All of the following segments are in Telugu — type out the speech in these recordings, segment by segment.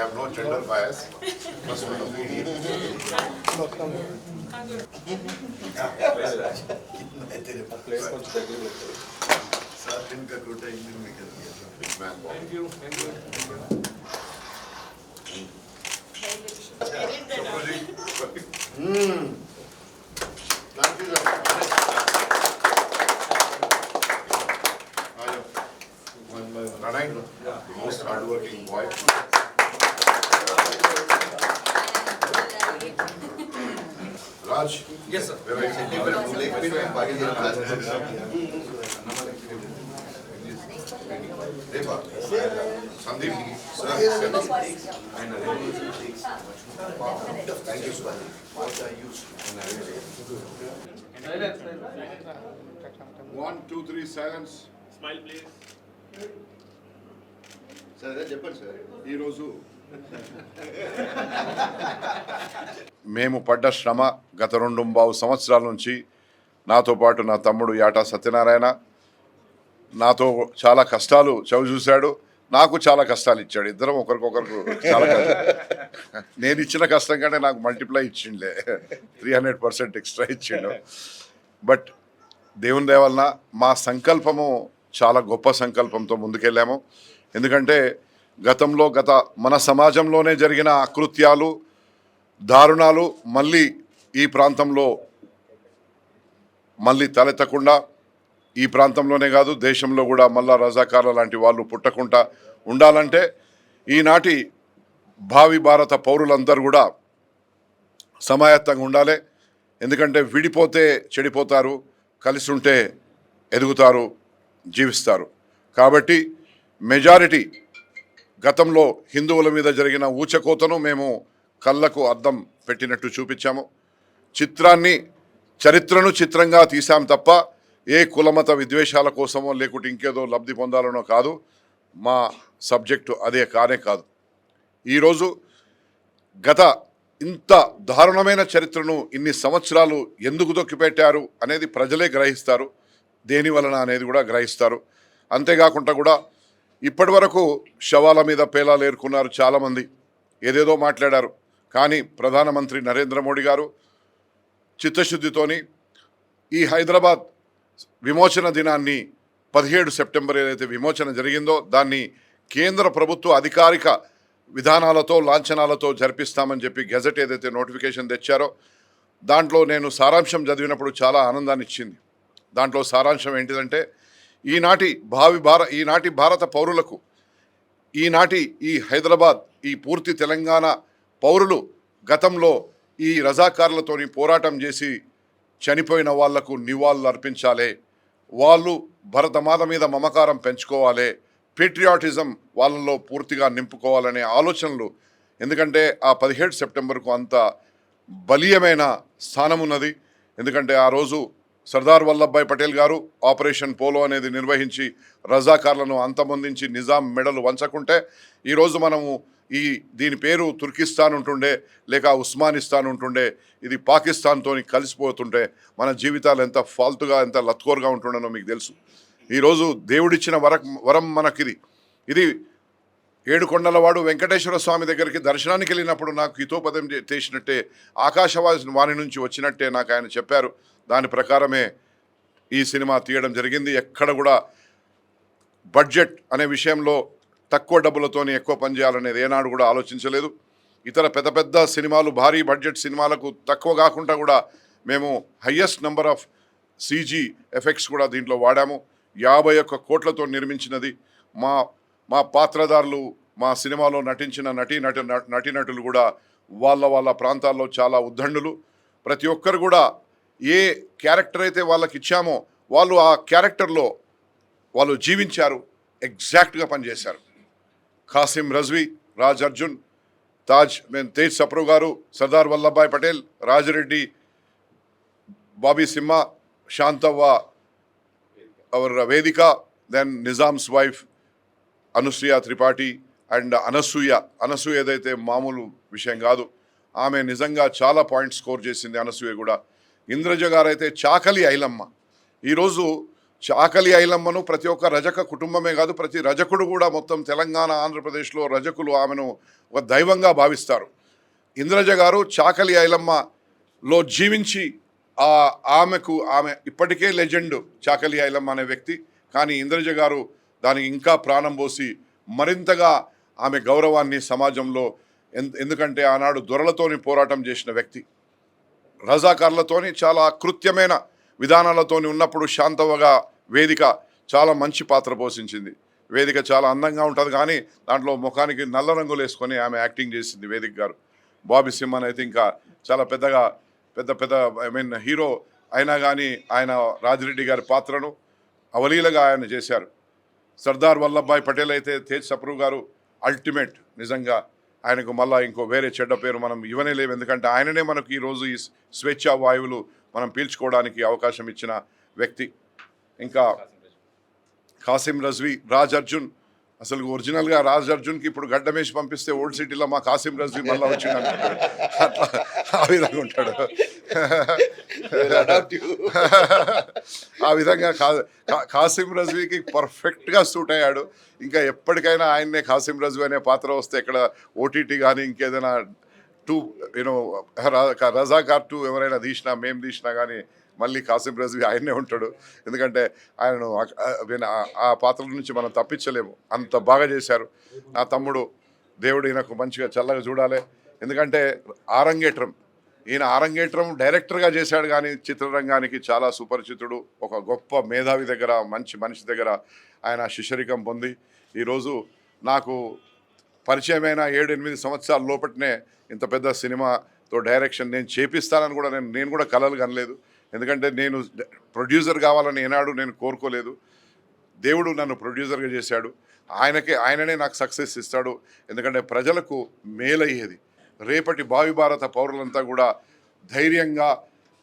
have no gender bias. Must be obedient. Big man. Thank you. Thank you, sir. Pranay, the most hardworking boy. Raj. Yes, sir. Where are you? Depa. Sandeep. Thank you, sir. One, two, three, silence. Smile, please. ఈరోజు మేము పడ్డ శ్రమ గత 2.5 సంవత్సరాల నుంచి నాతో పాటు నా తమ్ముడు యాటా సత్యనారాయణ నాతో చాలా కష్టాలు చవిచూశాడు, నాకు చాలా కష్టాలు ఇచ్చాడు. ఇద్దరం ఒకరికొకరు చాలా నేను ఇచ్చిన కష్టం కంటే నాకు మల్టిప్లై ఇచ్చిండే 300% ఎక్స్ట్రా ఇచ్చిండు. బట్ దేవుని దయ వలన మా సంకల్పము చాలా గొప్ప సంకల్పంతో ముందుకెళ్ళాము. ఎందుకంటే గతంలో మన సమాజంలోనే జరిగిన అకృత్యాలు దారుణాలు మళ్ళీ ఈ ప్రాంతంలో మళ్ళీ తలెత్తకుండా, ఈ ప్రాంతంలోనే కాదు దేశంలో కూడా మళ్ళా రజాకార్ల లాంటి వాళ్ళు పుట్టకుండా ఉండాలంటే ఈనాటి భావి భారత పౌరులందరూ కూడా సమాయత్తంగా ఉండాలి. ఎందుకంటే విడిపోతే చెడిపోతారు, కలిసి ఉంటే ఎదుగుతారు, జీవిస్తారు. కాబట్టి మెజారిటీ గతంలో హిందువుల మీద జరిగిన ఊచకోతను మేము కళ్ళకు అద్దం పెట్టినట్టు చూపించాము. చరిత్రను చిత్రంగా తీసాం తప్ప ఏ కులమత విద్వేషాల కోసమో లేకుంటే ఇంకేదో లబ్ధి పొందాలనో కాదు. మా సబ్జెక్టు అదే కాదు. ఈరోజు ఇంత దారుణమైన చరిత్రను ఇన్ని సంవత్సరాలు ఎందుకు దొక్కిపెట్టారు అనేది ప్రజలే గ్రహిస్తారు, దేని వలన అనేది కూడా గ్రహిస్తారు. అంతేకాకుండా కూడా ఇప్పటి వరకు శవాల మీద పేలాలు ఏరుకున్నారు చాలామంది, ఏదేదో మాట్లాడారు. కానీ ప్రధానమంత్రి నరేంద్ర మోడీ గారు చిత్తశుద్ధితోని ఈ హైదరాబాద్ విమోచన దినాన్ని 17 సెప్టెంబర్ ఏదైతే విమోచన జరిగిందో దాన్ని కేంద్ర ప్రభుత్వ అధికారిక విధానాలతో లాంఛనాలతో జరిపిస్తామని చెప్పి గెజెట్ ఏదైతే నోటిఫికేషన్ తెచ్చారో దాంట్లో నేను సారాంశం చదివినప్పుడు చాలా ఆనందాన్ని ఇచ్చింది. దాంట్లో సారాంశం ఏంటిదంటే ఈనాటి భారత పౌరులకు, ఈనాటి ఈ హైదరాబాద్, ఈ పూర్తి తెలంగాణ పౌరులు గతంలో ఈ రజాకారులతోని పోరాటం చేసి చనిపోయిన వాళ్లకు నివాళులు అర్పించాలి, వాళ్ళు భరతమాత మీద మమకారం పెంచుకోవాలి, పేట్రియాటిజం వాళ్ళలో పూర్తిగా నింపుకోవాలనే ఆలోచనలు. ఎందుకంటే ఆ 17 సెప్టెంబర్కు అంత బలీయమైన స్థానం ఉన్నది. ఎందుకంటే ఆ రోజు సర్దార్ వల్లభాయ్ పటేల్ గారు ఆపరేషన్ పోలో అనేది నిర్వహించి రజాకార్లను అంతమొందించి నిజాం మెడలు వంచకుంటే ఈరోజు మనము దీని పేరు తుర్కిస్తాన్ ఉంటుండే, లేక ఉస్మానిస్తాన్ ఉంటుండే, ఇది పాకిస్తాన్తో కలిసిపోతుంటే మన జీవితాలు ఎంత ఫాల్తుగా, ఎంత లత్కోర్గా ఉంటుండనో మీకు తెలుసు. ఈరోజు దేవుడిచ్చిన వరం మనకిది. ఇది ఏడుకొండలవాడు వెంకటేశ్వర స్వామి దగ్గరికి దర్శనానికి వెళ్ళినప్పుడు నాకు హితోపదం చేసినట్టే, ఆకాశవాణి నుంచి వచ్చినట్టే నాకు ఆయన చెప్పారు. దాని ప్రకారమే ఈ సినిమా తీయడం జరిగింది. ఎక్కడ కూడా బడ్జెట్ అనే విషయంలో తక్కువ డబ్బులతోని ఎక్కువ పని చేయాలనేది ఏనాడు కూడా ఆలోచించలేదు. ఇతర పెద్ద సినిమాలు, భారీ బడ్జెట్ సినిమాలకు తక్కువ కాకుండా కూడా మేము highest number of CG effects కూడా దీంట్లో వాడాము. 51 కోట్లతో నిర్మించినది. మా పాత్రధారులు, మా సినిమాలో నటించిన నటీనటులు కూడా వాళ్ళ ప్రాంతాల్లో చాలా ఉద్దండులు. ప్రతి ఒక్కరు కూడా ఏ క్యారెక్టర్ అయితే వాళ్ళకి ఇచ్చామో వాళ్ళు ఆ క్యారెక్టర్లో వాళ్ళు జీవించారు, ఎగ్జాక్ట్గా పనిచేశారు. ఖాసిం రజ్వీ, రాజ్ అర్జున్, తేజ్ సప్రు గారు, Sardar Vallabhbhai Patel, Rajireddy, Bobby Simha, Shantavva, our Vedika, then Nizam's wife Anusuya Tripathi and Anasuya ఏదైతే మామూలు విషయం కాదు, ఆమె నిజంగా చాలా పాయింట్స్ స్కోర్ చేసింది. అనసూయ కూడా. ఇంద్రజ గారు అయితే చాకలి ఐలమ్మ. ఈరోజు చాకలి ఐలమ్మను ప్రతి ఒక్క రజక కుటుంబమే కాదు, ప్రతి రజకుడు కూడా మొత్తం తెలంగాణ ఆంధ్రప్రదేశ్లో రజకులు ఆమెను ఒక దైవంగా భావిస్తారు. ఇంద్రజ గారు చాకలి ఐలమ్మలో జీవించి ఆమె ఇప్పటికే లెజెండ్ చాకలి ఐలమ్మ అనే వ్యక్తి. కానీ ఇంద్రజ గారు దానికి ఇంకా ప్రాణం పోసి మరింతగా ఆమె గౌరవాన్ని సమాజంలో, ఎందుకంటే ఆనాడు దొరలతోని పోరాటం చేసిన వ్యక్తి, రజాకార్లతోని చాలా కృత్యమైన విధానాలతోని ఉన్నప్పుడు శాంతవగా వేదిక చాలా మంచి పాత్ర పోషించింది. వేదిక చాలా అందంగా ఉంటుంది, కానీ దాంట్లో ముఖానికి నల్ల రంగులు వేసుకొని ఆమె యాక్టింగ్ చేసింది వేదిక గారు. బాబీ సింహన్ అయితే ఇంకా చాలా పెద్ద హీరో అయినా కానీ ఆయన రాజిరెడ్డి గారి పాత్రను అవలీలగా ఆయన చేశారు. సర్దార్ వల్లభాయ్ పటేల్ అయితే తేజ్ సప్రు గారు అల్టిమేట్. నిజంగా ఆయనకు మళ్ళీ ఇంకో వేరే చెడ్డ పేరు మనం ఇవ్వనే లేవు, ఎందుకంటే ఆయననే మనకు ఈరోజు ఈ స్వేచ్ఛా వాయువులు మనం పీల్చుకోవడానికి అవకాశం ఇచ్చిన వ్యక్తి. ఇంకా కాసిం రజ్వీ, రాజ్ అర్జున్. అసలు ఒరిజినల్గా రాజ్ అర్జున్కి ఇప్పుడు గడ్డమేసి పంపిస్తే ఓల్డ్ సిటీలో మా కాసిం రజ్వీ మళ్ళీ వచ్చిందని అట్లా ఆ విధంగా ఉంటాడు. ఆ విధంగా కాసిం రజ్వీకి పర్ఫెక్ట్గా సూట్ అయ్యాడు. ఇంకా ఎప్పటికైనా ఆయన్నే కాసిం రజ్వీ అనే పాత్ర వస్తే ఇక్కడ ఓటీటీ కానీ ఇంకేదైనా రజాకార్ 2 ఎవరైనా తీసినా, మేము తీసినా కానీ మళ్ళీ కాసిం రజ్వీ ఆయన్నే ఉంటాడు. ఎందుకంటే ఆయనను ఆ పాత్ర నుంచి మనం తప్పించలేము, అంత బాగా చేశారు. నా తమ్ముడు దేవుడు ఈయనకు మంచిగా చల్లగా చూడాలి. ఎందుకంటే ఈయన ఆరంగేట్రం డైరెక్టర్గా చేశాడు, కానీ చిత్రరంగానికి చాలా సుపరిచితుడు. ఒక గొప్ప మేధావి దగ్గర, మంచి మనిషి దగ్గర ఆయన శిష్యరికం పొంది ఈరోజు నాకు పరిచయమైన 7-8 సంవత్సరాల లోపటినే ఇంత పెద్ద సినిమాతో డైరెక్షన్ నేను చేపిస్తానని కూడా నేను కూడా కలలు కనలేదు. ఎందుకంటే నేను ప్రొడ్యూసర్ కావాలని ఏనాడు నేను కోరుకోలేదు. దేవుడు నన్ను ప్రొడ్యూసర్గా చేశాడు. ఆయననే నాకు సక్సెస్ ఇస్తాడు. ఎందుకంటే ప్రజలకు మేలయ్యేది. రేపటి భావి భారత పౌరులంతా కూడా ధైర్యంగా,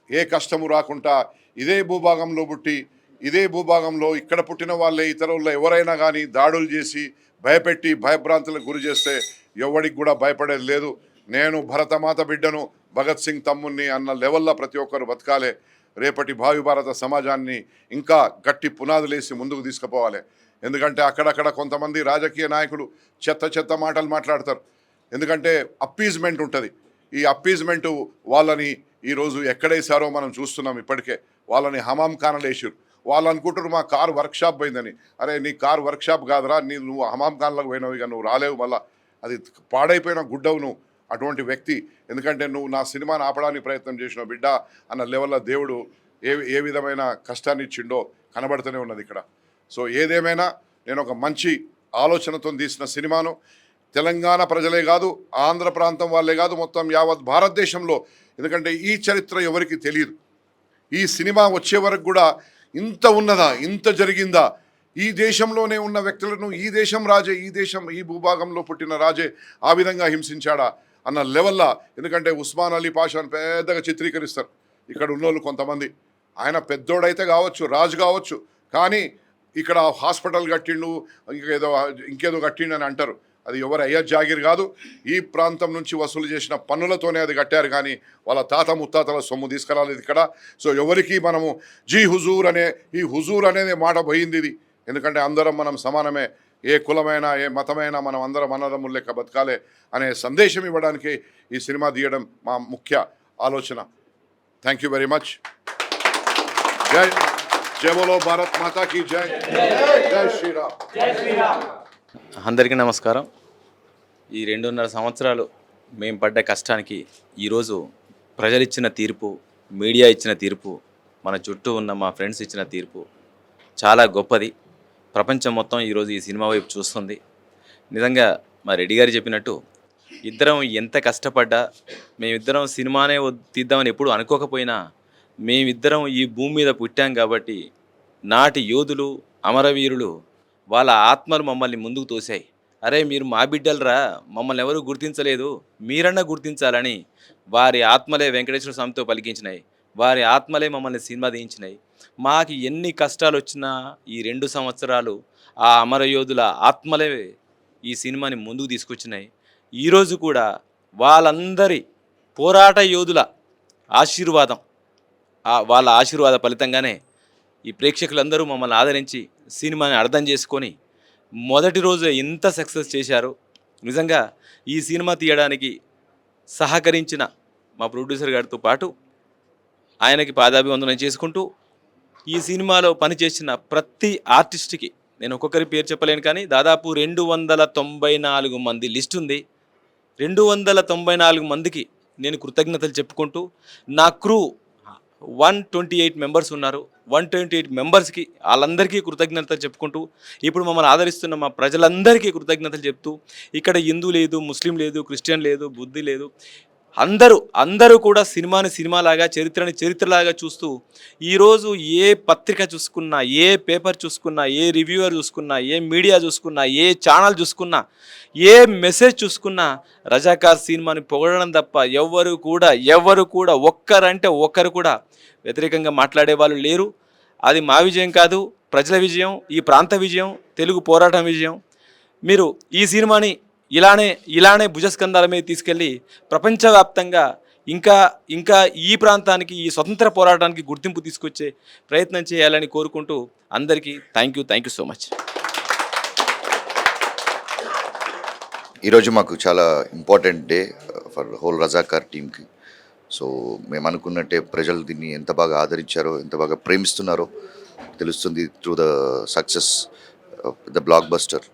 ఏ కష్టము రాకుండా, ఇదే భూభాగంలో పుట్టి ఇదే భూభాగంలో ఇక్కడ పుట్టిన వాళ్ళే ఇతరుల్లో ఎవరైనా కానీ దాడులు చేసి భయపెట్టి భయభ్రాంతులకు గురి చేస్తే ఎవరికి కూడా భయపడేది లేదు. నేను భరతమాత బిడ్డను, భగత్ సింగ్ తమ్ముణ్ణి అన్న లెవెల్లో ప్రతి ఒక్కరు బతకాలి. రేపటి భావి భారత సమాజాన్ని ఇంకా గట్టి పునాదులేసి ముందుకు తీసుకుపోవాలి. ఎందుకంటే అక్కడక్కడ కొంతమంది రాజకీయ నాయకులు చెత్త మాటలు మాట్లాడతారు. ఎందుకంటే అప్పీజ్మెంట్ ఉంటుంది. ఈ అప్పీజ్మెంటు వాళ్ళని ఈరోజు ఎక్కడేసారో మనం చూస్తున్నాం. ఇప్పటికే వాళ్ళని హమాం ఖానాలు వేసారు. వాళ్ళు అనుకుంటారు మా కారు వర్క్షాప్ పోయిందని. అరే నీ కారు వర్క్షాప్ కాదురా, నువ్వు హమాం ఖాన్లకు పోయినావు, ఇక నువ్వు రాలేవు, మళ్ళీ అది పాడైపోయిన గుడ్డవు నువ్వు అటువంటి వ్యక్తి. ఎందుకంటే నువ్వు నా సినిమాని ఆపడానికి ప్రయత్నం చేసిన బిడ్డ అన్న లెవెల్లో దేవుడు ఏ విధమైన కష్టాన్ని ఇచ్చిండో కనబడుతూనే ఉన్నది ఇక్కడ. సో ఏదేమైనా నేను ఒక మంచి ఆలోచనతో తీసిన సినిమాను తెలంగాణ ప్రజలే కాదు, ఆంధ్ర ప్రాంతం వాళ్ళే కాదు, మొత్తం యావత్ భారతదేశంలో, ఎందుకంటే ఈ చరిత్ర ఎవరికి తెలియదు. ఈ సినిమా వచ్చే వరకు కూడా ఇంత ఉన్నదా, ఇంత జరిగిందా, ఈ దేశంలోనే ఉన్న వ్యక్తులను ఈ దేశం రాజే, ఈ భూభాగంలో పుట్టిన రాజే ఆ విధంగా హింసించాడా అన్న లెవెల్లా. ఎందుకంటే ఉస్మాన్ అలీ పాషాను పెద్దగా చిత్రీకరిస్తారు ఇక్కడ ఉన్నోళ్ళు కొంతమంది. ఆయన పెద్దోడైతే కావచ్చు, రాజు కావచ్చు, కానీ ఇక్కడ హాస్పిటల్ కట్టిండు, ఇంకేదో కట్టిండు అని అంటారు. అది ఎవరు అయ్యా జాగిర్ కాదు. ఈ ప్రాంతం నుంచి వసూలు చేసిన పన్నులతోనే అది కట్టారు, కానీ వాళ్ళ తాత ముత్తాతల సొమ్ము తీసుకురాలేదు ఇక్కడ. సో ఎవరికి మనము జీ హుజూర్ ఈ హుజూర్ అనేది మాట పోయింది ఇది. ఎందుకంటే అందరం మనం సమానమే, ఏ కులమైనా ఏ మతమైనా మనం అందరం అన్నదమ్ముల లెక్క బతకాలే అనే సందేశం ఇవ్వడానికి ఈ సినిమా తీయడం మా ముఖ్య ఆలోచన. Thank you very much. జై బోలో భారత్ మాతాకి జై. జై శ్రీరామ్. అందరికీ నమస్కారం. ఈ 2.5 సంవత్సరాలు మేము పడ్డ కష్టానికి ఈరోజు ప్రజలు ఇచ్చిన తీర్పు, మీడియా ఇచ్చిన తీర్పు, మన చుట్టూ ఉన్న మా ఫ్రెండ్స్ ఇచ్చిన తీర్పు చాలా గొప్పది. ప్రపంచం మొత్తం ఈరోజు ఈ సినిమా వైపు చూస్తుంది. నిజంగా మా రెడ్డి గారు చెప్పినట్టు ఇద్దరం ఎంత కష్టపడ్డా, మేమిద్దరం సినిమానే తీద్దామని ఎప్పుడు అనుకోకపోయినా, మేమిద్దరం ఈ భూమి మీద పుట్టాం కాబట్టి నాటి యోధులు, అమరవీరులు వాళ్ళ ఆత్మలు మమ్మల్ని ముందుకు తోశాయి. అరే మీరు మా బిడ్డలరా, మమ్మల్ని ఎవరు గుర్తించలేదు, మీరన్నా గుర్తించాలని వారి ఆత్మలే వెంకటేశ్వర స్వామితో పలికించినాయి. వారి ఆత్మలే మమ్మల్ని సినిమా తీయించినాయి. మాకు ఎన్ని కష్టాలు వచ్చినా ఈ 2 సంవత్సరాలు ఆ అమరయోధుల ఆత్మలే ఈ సినిమాని ముందుకు తీసుకొచ్చినాయి. ఈరోజు కూడా వాళ్ళందరి పోరాట యోధుల ఆశీర్వాదం, వాళ్ళ ఆశీర్వాద ఫలితంగానే ఈ ప్రేక్షకులందరూ మమ్మల్ని ఆదరించి సినిమాని అర్థం చేసుకొని మొదటి రోజు ఇంత సక్సెస్ చేశారు. నిజంగా ఈ సినిమా తీయడానికి సహకరించిన మా ప్రొడ్యూసర్ గారితో పాటు ఆయనకి పాదాభివందనం చేసుకుంటూ ఈ సినిమాలో పనిచేసిన ప్రతి ఆర్టిస్ట్కి నేను ఒక్కొక్కరి పేరు చెప్పలేను, కానీ దాదాపు 294 మంది లిస్ట్ ఉంది. 294 మందికి నేను కృతజ్ఞతలు చెప్పుకుంటూ, నా క్రూ 128 మెంబర్స్ ఉన్నారు. 128 మెంబర్స్కి వాళ్ళందరికీ కృతజ్ఞతలు చెప్పుకుంటూ, ఇప్పుడు మమ్మల్ని ఆదరిస్తున్న మా ప్రజలందరికీ కృతజ్ఞతలు చెప్తూ, ఇక్కడ హిందూ లేదు, ముస్లిం లేదు, క్రిస్టియన్ లేదు, బుద్ధి లేదు, అందరూ కూడా సినిమాని సినిమాలాగా, చరిత్రని చరిత్రలాగా చూస్తూ ఈరోజు ఏ పత్రిక చూసుకున్నా, ఏ పేపర్ చూసుకున్నా, ఏ రివ్యూవర్ చూసుకున్నా, ఏ మీడియా చూసుకున్నా, ఏ ఛానల్ చూసుకున్నా, ఏ మెసేజ్ చూసుకున్నా రజాకార్ సినిమాని పొగడడం తప్ప ఎవరు కూడా ఒక్కరంటే ఒక్కరు కూడా వ్యతిరేకంగా మాట్లాడే వాళ్ళు లేరు. అది మా విజయం కాదు, ప్రజల విజయం, ఈ ప్రాంత విజయం, తెలుగు పోరాటం విజయం. మీరు ఈ సినిమాని ఇలానే భుజస్కంధాల మీద తీసుకెళ్ళి ప్రపంచవ్యాప్తంగా ఇంకా ఈ ప్రాంతానికి, ఈ స్వతంత్ర పోరాటానికి గుర్తింపు తీసుకొచ్చే ప్రయత్నం చేయాలని కోరుకుంటూ అందరికీ థ్యాంక్ యూ సో మచ్. ఈరోజు మాకు చాలా important day for whole Razakar టీమ్కి. సో మేము అనుకున్నట్టే ప్రజలు దీన్ని ఎంత బాగా ఆదరించారో, ఎంత బాగా ప్రేమిస్తున్నారో తెలుస్తుంది through the success the block buster.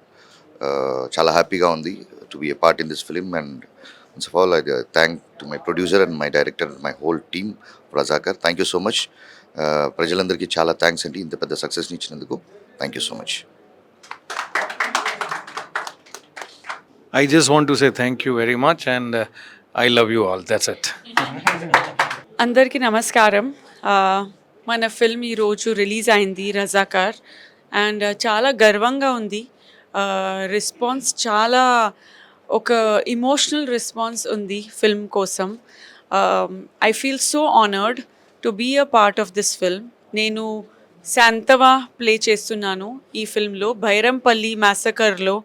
చాలా హ్యాపీగా ఉంది to be a part in this film. And first of all I thank to my producer and my director, my whole team Razakar. Thank you so much. ప్రజలందరికీ చాలా థ్యాంక్స్ అండి ఇంత పెద్ద సక్సెస్ని ఇచ్చినందుకు. Thank you so much. I just want to say thank you very much and I love you all. That's it. అందరికీ నమస్కారం. మన ఫిల్మ్ ఈరోజు రిలీజ్ అయింది రజాకార్, అండ్ చాలా గర్వంగా ఉంది. రెస్పాన్స్ చాలా ఒక ఇమోషనల్ రెస్పాన్స్ ఉంది ఫిల్మ్ కోసం. I feel so honoured to be a part of this film. నేను శాంతవా ప్లే చేస్తున్నాను ఈ ఫిల్మ్లో. బైరంపల్లి మ్యాసకర్లో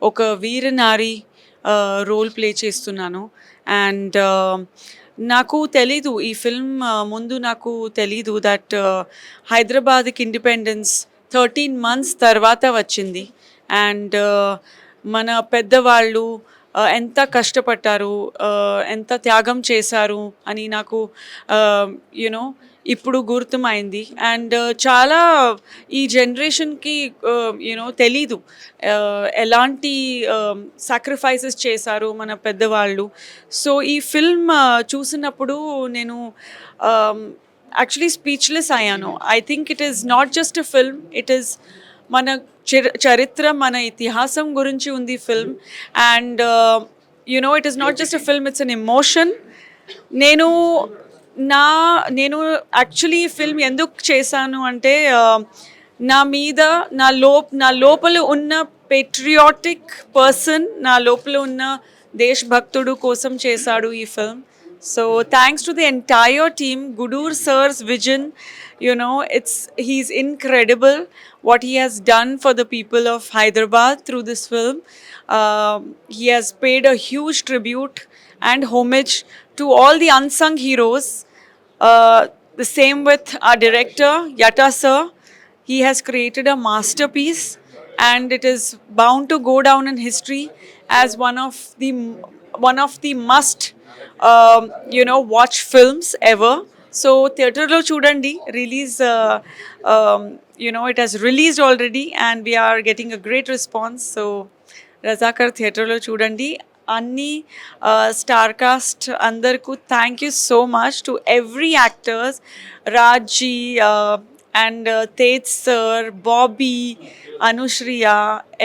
ఒక వీరనారి రోల్ ప్లే చేస్తున్నాను. అండ్ నాకు తెలీదు ఈ ఫిల్మ్ ముందు నాకు తెలీదు దట్ హైదరాబాద్కి ఇండిపెండెన్స్ 13 months తర్వాత వచ్చింది. అండ్ మన పెద్దవాళ్ళు ఎంత కష్టపడ్డారు, ఎంత త్యాగం చేశారు అని నాకు ఇప్పుడు గుర్తుమైంది. అండ్ చాలా ఈ జనరేషన్కి తెలీదు ఎలాంటి సాక్రిఫైసెస్ చేశారు మన పెద్దవాళ్ళు. సో ఈ ఫిల్మ్ చూసినప్పుడు నేను యాక్చువల్లీ స్పీచ్లెస్ అయ్యాను. I think it is not just a film, it is మన చరిత్ర, మన ఇతిహాసం గురించి ఉంది film. And it is not just a film, it's an emotion. నేను యాక్చువల్లీ ఈ ఫిల్మ్ ఎందుకు చేశాను అంటే నా లోపల ఉన్న పేట్రియాటిక్ పర్సన్, నా లోపల ఉన్న దేశభక్తుడు కోసం చేశాడు ఈ film. So thanks to the entire team, Gudur sir's vision, he's incredible what he has done for the people of Hyderabad through this film. He has paid a huge tribute and homage to all the unsung heroes. The same with our director, Yatta sir. He has created a masterpiece and it is bound to go down in history as one of the must watch films ever. So theatre lo chudandi, release it has released already and we are getting a great response. So Razakar theatre lo chudandi. Anni star cast andarku thank you so much to every actors, Raji and Tej sir, Bobby, Anushriya,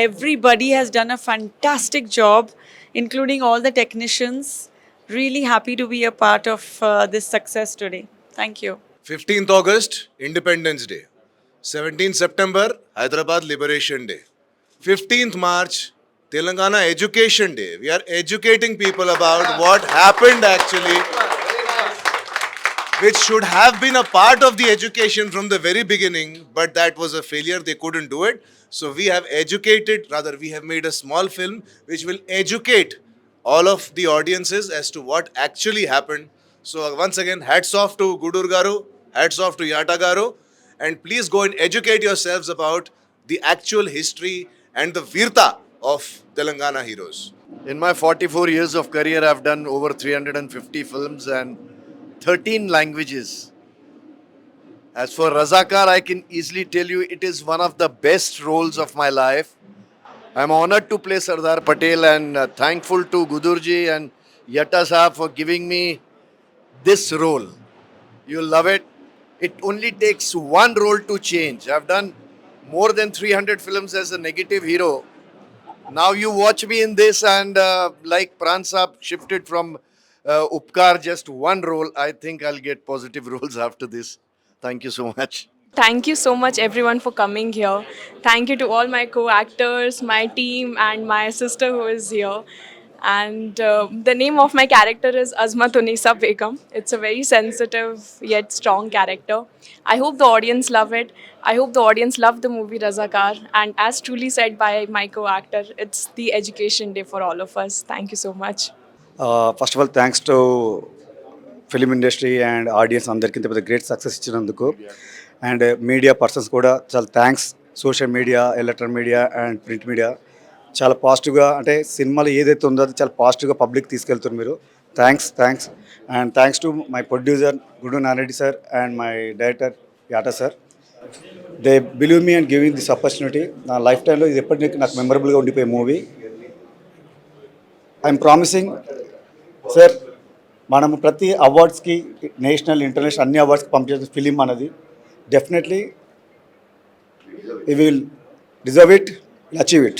everybody has done a fantastic job, including all the technicians. Really happy to be a part of this success today. Thank you. 15th August, Independence Day. 17th September, Hyderabad Liberation Day. 15th March, Telangana Education Day. We are educating people about what happened actually, which should have been a part of the education from the very beginning, but that was a failure. They couldn't do it. So we have we have made a small film which will educate all of the audiences as to what actually happened. So once again, hats off to Gudur Garu, hats off to Yatta Garu, and please go and educate yourselves about the actual history and the virta of Telangana heroes. In my 44 years of career, I've done over 350 films and 13 languages. As for Razakar, I can easily tell you it is one of the best roles of my life. I'm honored to play Sardar Patel and thankful to Gudurji and Yatta Saab for giving me this role. You'll love it. It only takes one role to change. I've done more than 300 films as a negative hero. Now you watch me in this and like Pran Saab shifted from Upkar, just one role. I think I'll get positive roles after this. Thank you so much. Thank you so much, everyone, for coming here. Thank you to all my co-actors, my team, and my sister who is here. And the name of my character is Azmat Unisa Begum. It's a very sensitive yet strong character. I hope the audience love it. I hope the audience love the movie Razakar. And as truly said by my co-actor, it's the education day for all of us. Thank you so much. First of all thanks to film industry and audience అందరికీ ఇంత పెద్ద గ్రేట్ సక్సెస్ ఇచ్చినందుకు, అండ్ మీడియా పర్సన్స్ కూడా చాలా thanks. Social media, electronic media and print media చాలా పాజిటివ్గా, అంటే సినిమాలో ఏదైతే ఉందో అది చాలా పాజిటివ్గా పబ్లిక్ తీసుకెళ్తున్నారు మీరు. Thanks. And thanks to my producer Gudu Nareddy sir and my director Yata sir. They believe me and giving this opportunity. నా లైఫ్ టైంలో ఇది ఎప్పటికీ నాకు మెమరబుల్గా ఉండిపోయే మూవీ. ఐఎమ్ ప్రామిసింగ్ సార్, మనము ప్రతి అవార్డ్స్కి, నేషనల్, ఇంటర్నేషనల్ అన్ని అవార్డ్స్కి పంపించే ఫిలిం అన్నది definitely we will deserve it, we'll achieve it.